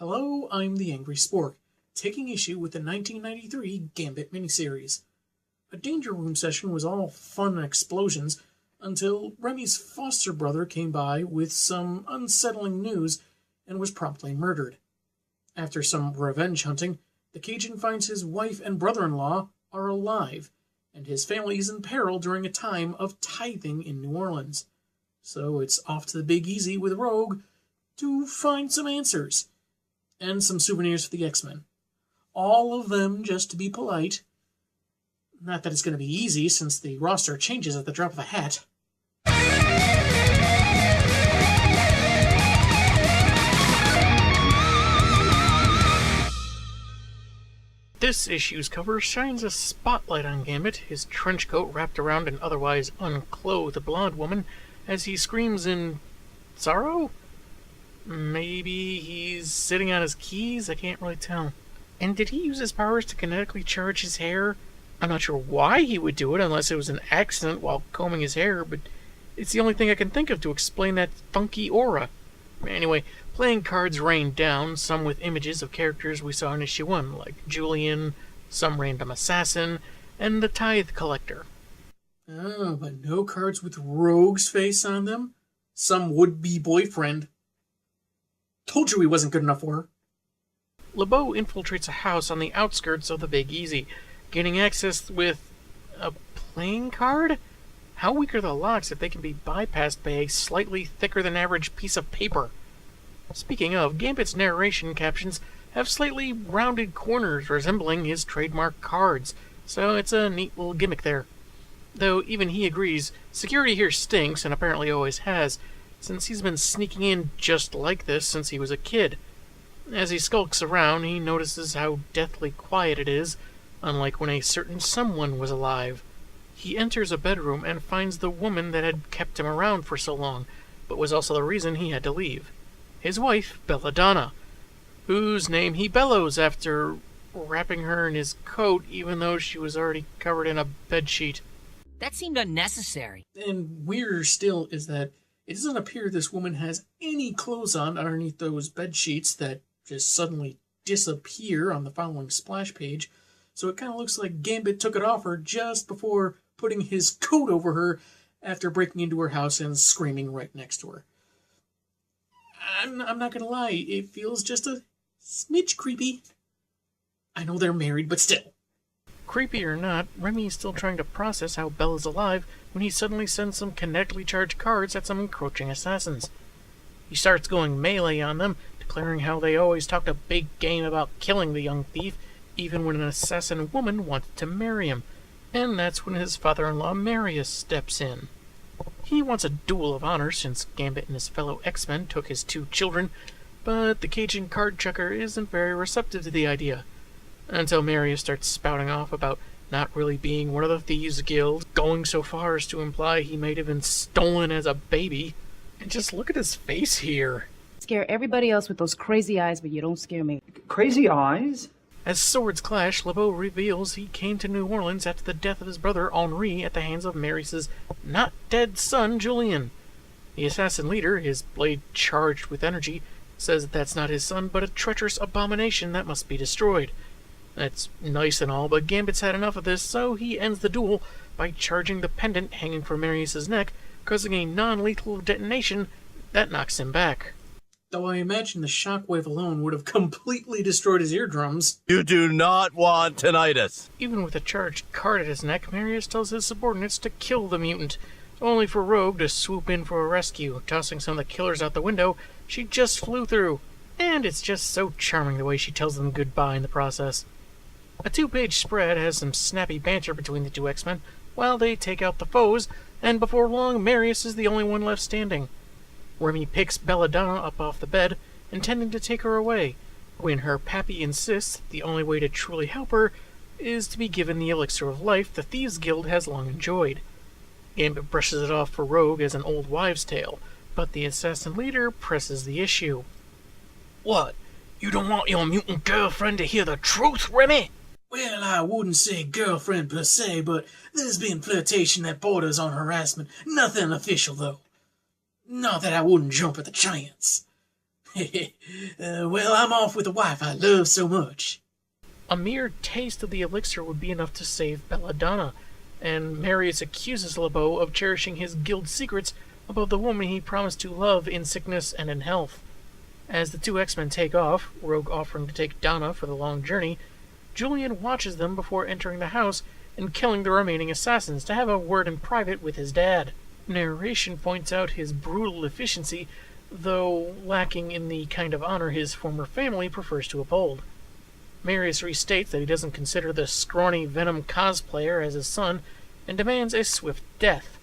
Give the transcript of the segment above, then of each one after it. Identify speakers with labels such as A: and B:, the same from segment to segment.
A: Hello, I'm the Angry Spork, taking issue with the 1993 Gambit miniseries. A Danger Room session was all fun and explosions until Remy's foster brother came by with some unsettling news and was promptly murdered. After some revenge hunting, the Cajun finds his wife and brother-in-law are alive, and his family is in peril during a time of tithing in New Orleans. So it's off to the Big Easy with Rogue to find some answers, and some souvenirs for the X-Men. All of them just to be polite. Not that it's going to be easy, since the roster changes at the drop of a hat. This issue's cover shines a spotlight on Gambit, his trench coat wrapped around an otherwise unclothed blonde woman, as he screams in sorrow? Maybe he's sitting on his keys? I can't really tell. And did he use his powers to kinetically charge his hair? I'm not sure why he would do it unless it was an accident while combing his hair, but it's the only thing I can think of to explain that funky aura. Anyway, playing cards rained down, some with images of characters we saw in issue 1, like Julian, some random assassin, and the Tithe Collector. Oh, but no cards with Rogue's face on them? Some would-be boyfriend. Told you he wasn't good enough for her. LeBeau infiltrates a house on the outskirts of the Big Easy, gaining access with a playing card? How weak are the locks if they can be bypassed by a slightly thicker than average piece of paper? Speaking of, Gambit's narration captions have slightly rounded corners resembling his trademark cards, so it's a neat little gimmick there. Though even he agrees, security here stinks and apparently always has, since he's been sneaking in just like this since he was a kid. As he skulks around, he notices how deathly quiet it is, unlike when a certain someone was alive. He enters a bedroom and finds the woman that had kept him around for so long, but was also the reason he had to leave. His wife, Belladonna, whose name he bellows after wrapping her in his coat even though she was already covered in a bedsheet.
B: That seemed unnecessary.
A: And weirder still is that it doesn't appear this woman has any clothes on underneath those bed sheets that just suddenly disappear on the following splash page, so it kind of looks like Gambit took it off her just before putting his coat over her after breaking into her house and screaming right next to her. I'm not gonna lie, it feels just a smidge creepy. I know they're married, but still. Creepy or not, Remy is still trying to process how Bella's alive when he suddenly sends some kinetically charged cards at some encroaching assassins. He starts going melee on them, declaring how they always talked a big game about killing the young thief, even when an assassin woman wanted to marry him, and that's when his father-in-law Marius steps in. He wants a duel of honor since Gambit and his fellow X-Men took his 2 children, but the Cajun card chucker isn't very receptive to the idea, until Marius starts spouting off about not really being one of the Thieves Guild, going so far as to imply he might have been stolen as a baby. And just look at his face here.
C: Scare everybody else with those crazy eyes, but you don't scare me.
D: Crazy eyes?
A: As swords clash, LeBeau reveals he came to New Orleans after the death of his brother Henri at the hands of Marius' not-dead son, Julian. The assassin leader, his blade charged with energy, says that that's not his son, but a treacherous abomination that must be destroyed. That's nice and all, but Gambit's had enough of this, so he ends the duel by charging the pendant hanging from Marius' neck, causing a non-lethal detonation that knocks him back. Though I imagine the shockwave alone would have completely destroyed his eardrums.
E: You do not want tinnitus.
A: Even with a charged card at his neck, Marius tells his subordinates to kill the mutant, only for Rogue to swoop in for a rescue, tossing some of the killers out the window she just flew through. And it's just so charming the way she tells them goodbye in the process. A 2-page spread has some snappy banter between the 2 X-Men, while they take out the foes, and before long, Marius is the only one left standing. Remy picks Belladonna up off the bed, intending to take her away, when her pappy insists the only way to truly help her is to be given the elixir of life the Thieves Guild has long enjoyed. Gambit brushes it off for Rogue as an old wives' tale, but the assassin leader presses the issue.
B: What? You don't want your mutant girlfriend to hear the truth, Remy?
A: Well, I wouldn't say girlfriend per se, but there's been flirtation that borders on harassment. Nothing official, though. Not that I wouldn't jump at the chance.
B: Well, I'm off with the wife I love so much.
A: A mere taste of the elixir would be enough to save Belladonna, and Marius accuses LeBeau of cherishing his guild secrets above the woman he promised to love in sickness and in health. As the two X-Men take off, Rogue offering to take Donna for the long journey, Julian watches them before entering the house and killing the remaining assassins to have a word in private with his dad. Narration points out his brutal efficiency, though lacking in the kind of honor his former family prefers to uphold. Marius restates that he doesn't consider the scrawny Venom cosplayer as his son and demands a swift death.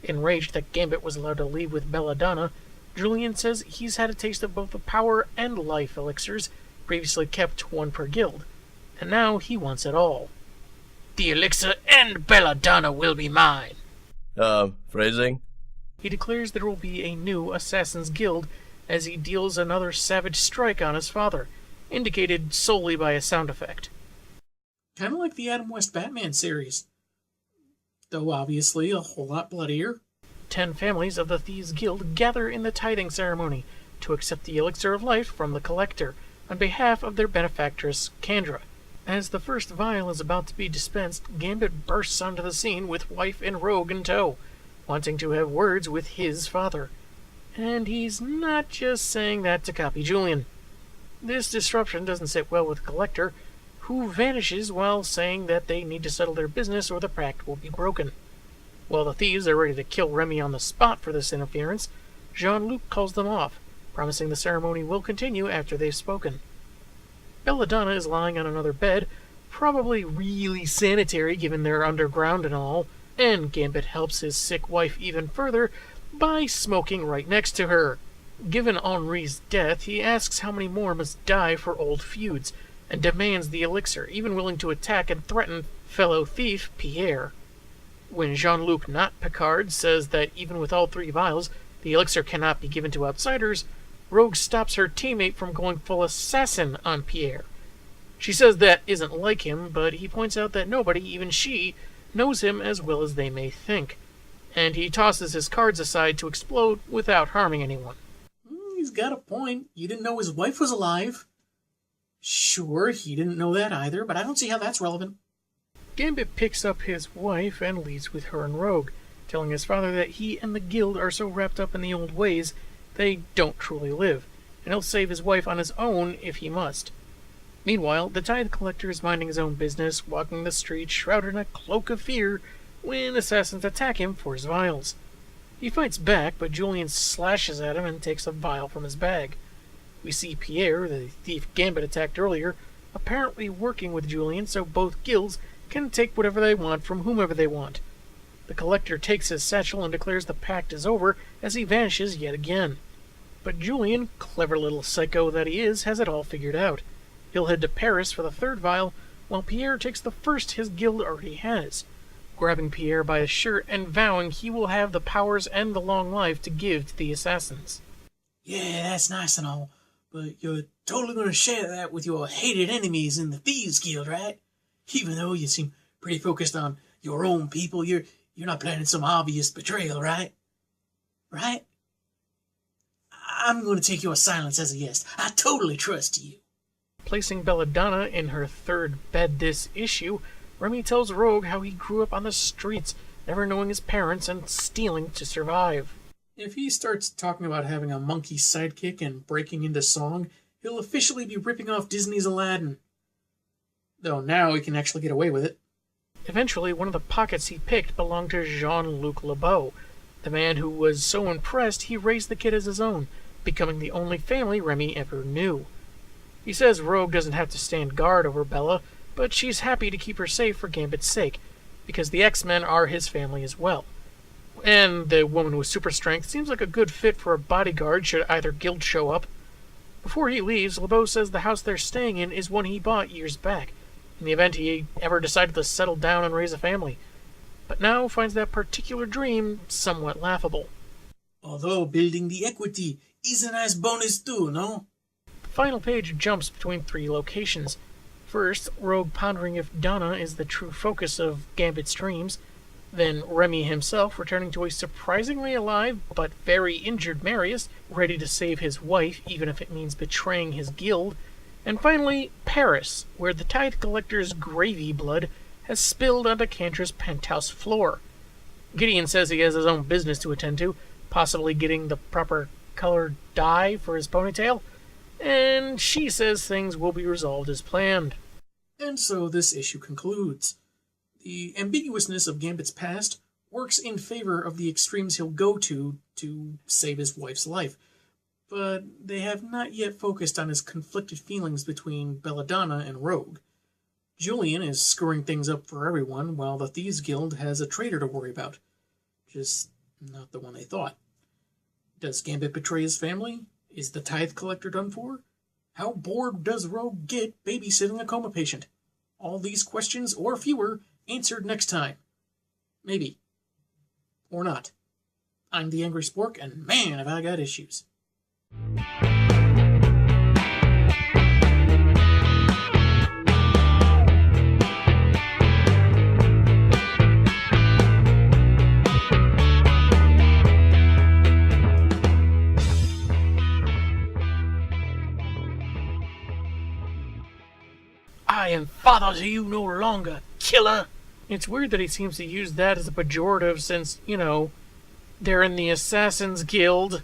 A: Enraged that Gambit was allowed to leave with Belladonna, Julian says he's had a taste of both the power and life elixirs, previously kept one per guild, and now he wants it all.
B: The elixir and Belladonna will be mine.
E: Phrasing?
A: He declares there will be a new Assassin's Guild as he deals another savage strike on his father, indicated solely by a sound effect.
B: Kind of like the Adam West Batman series. Though obviously a whole lot bloodier.
A: 10 families of the Thieves Guild gather in the tithing ceremony to accept the elixir of life from the collector on behalf of their benefactress, Kandra. As the first vial is about to be dispensed, Gambit bursts onto the scene with wife and Rogue in tow, wanting to have words with his father. And he's not just saying that to copy Julian. This disruption doesn't sit well with the collector, who vanishes while saying that they need to settle their business or the pact will be broken. While the thieves are ready to kill Remy on the spot for this interference, Jean-Luc calls them off, promising the ceremony will continue after they've spoken. Belladonna is lying on another bed, probably really sanitary given they're underground and all, and Gambit helps his sick wife even further by smoking right next to her. Given Henri's death, he asks how many more must die for old feuds, and demands the elixir, even willing to attack and threaten fellow thief Pierre. When Jean-Luc, not Picard, says that even with all 3 vials, the elixir cannot be given to outsiders, Rogue stops her teammate from going full assassin on Pierre. She says that isn't like him, but he points out that nobody, even she, knows him as well as they may think, and he tosses his cards aside to explode without harming anyone.
B: He's got a point. You didn't know his wife was alive. Sure, he didn't know that either, but I don't see how that's relevant.
A: Gambit picks up his wife and leaves with her and Rogue, telling his father that he and the guild are so wrapped up in the old ways they don't truly live, and he'll save his wife on his own if he must. Meanwhile, the tithe collector is minding his own business, walking the streets shrouded in a cloak of fear, when assassins attack him for his vials. He fights back, but Julian slashes at him and takes a vial from his bag. We see Pierre, the thief Gambit attacked earlier, apparently working with Julian so both guilds can take whatever they want from whomever they want. The collector takes his satchel and declares the pact is over as he vanishes yet again. But Julian, clever little psycho that he is, has it all figured out. He'll head to Paris for the 3rd vial, while Pierre takes the first his guild already has, grabbing Pierre by his shirt and vowing he will have the powers and the long life to give to the assassins.
B: Yeah, that's nice and all, but you're totally going to share that with your hated enemies in the Thieves Guild, right? Even though you seem pretty focused on your own people, you're not planning some obvious betrayal, right? Right? I'm going to take your silence as a yes. I totally trust you.
A: Placing Belladonna in her 3rd bed this issue, Remy tells Rogue how he grew up on the streets, never knowing his parents and stealing to survive.
B: If he starts talking about having a monkey sidekick and breaking into song, he'll officially be ripping off Disney's Aladdin. Though now he can actually get away with it.
A: Eventually, one of the pockets he picked belonged to Jean-Luc LeBeau, the man who was so impressed he raised the kid as his own, becoming the only family Remy ever knew. He says Rogue doesn't have to stand guard over Bella, but she's happy to keep her safe for Gambit's sake, because the X-Men are his family as well. And the woman with super strength seems like a good fit for a bodyguard should either guild show up. Before he leaves, LeBeau says the house they're staying in is one he bought years back, in the event he ever decided to settle down and raise a family, but now finds that particular dream somewhat laughable.
B: Although building the equity is a nice bonus too, no?
A: The final page jumps between 3 locations. First, Rogue pondering if Donna is the true focus of Gambit's dreams. Then Remy himself returning to a surprisingly alive but very injured Marius, ready to save his wife even if it means betraying his guild. And finally, Paris, where the tithe collector's gravy blood has spilled onto Cantor's penthouse floor. Gideon says he has his own business to attend to, possibly getting the proper colored dye for his ponytail, and she says things will be resolved as planned.
B: And so this issue concludes. The ambiguousness of Gambit's past works in favor of the extremes he'll go to save his wife's life, but they have not yet focused on his conflicted feelings between Belladonna and Rogue. Julian is screwing things up for everyone, while the Thieves Guild has a traitor to worry about. Just not the one they thought. Does Gambit betray his family? Is the tithe collector done for? How bored does Rogue get babysitting a coma patient? All these questions, or fewer, answered next time. Maybe. Or not. I'm the Angry Spork, and man, have I got issues.
A: I am father to you no longer, killer! It's weird that he seems to use that as a pejorative since, they're in the Assassin's Guild.